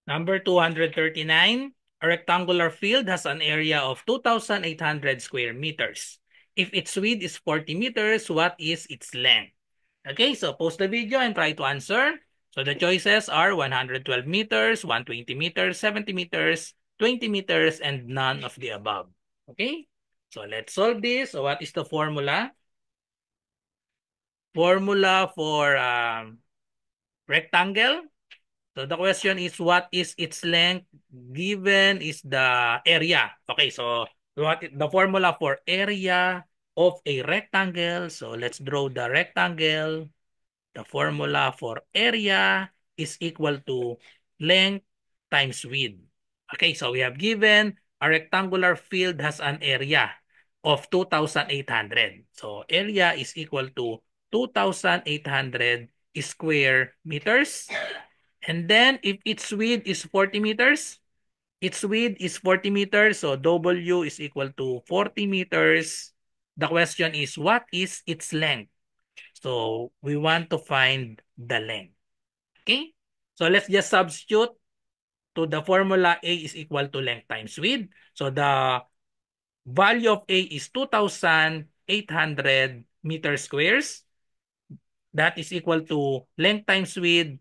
Number 239, a rectangular field has an area of 2,800 square meters. If its width is 40 meters, what is its length? Okay, so pause the video and try to answer. So the choices are 112 meters, 120 meters, 70 meters, 20 meters, and none of the above. Okay, so let's solve this. So what is the formula? Formula for rectangle. So the question is, what is its length given is the area. Okay, so what is the formula for area of a rectangle? So let's draw the rectangle. The formula for area is equal to length times width. Okay, so we have given a rectangular field has an area of 2,800. So area is equal to 2,800 square meters. And then if its width is 40 meters, its width is 40 meters, so W is equal to 40 meters. The question is, what is its length? So we want to find the length. Okay? So let's just substitute to the formula A is equal to length times width. So the value of A is 2,800 meter squares. That is equal to length times width.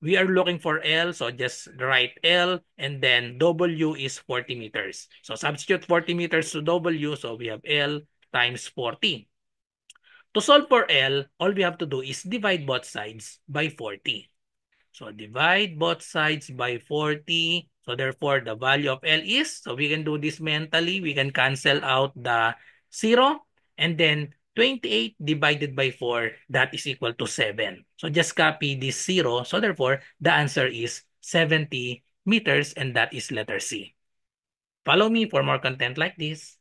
We are looking for L, so just write L, and then W is 40 meters. So substitute 40 meters to W, so we have L times 40. To solve for L, all we have to do is divide both sides by 40. So divide both sides by 40. So therefore, the value of L is, so we can do this mentally. We can cancel out the 0. And then 28 divided by 4, that is equal to 7. So just copy this 0. So therefore, the answer is 70 meters and that is letter C. Follow me for more content like this.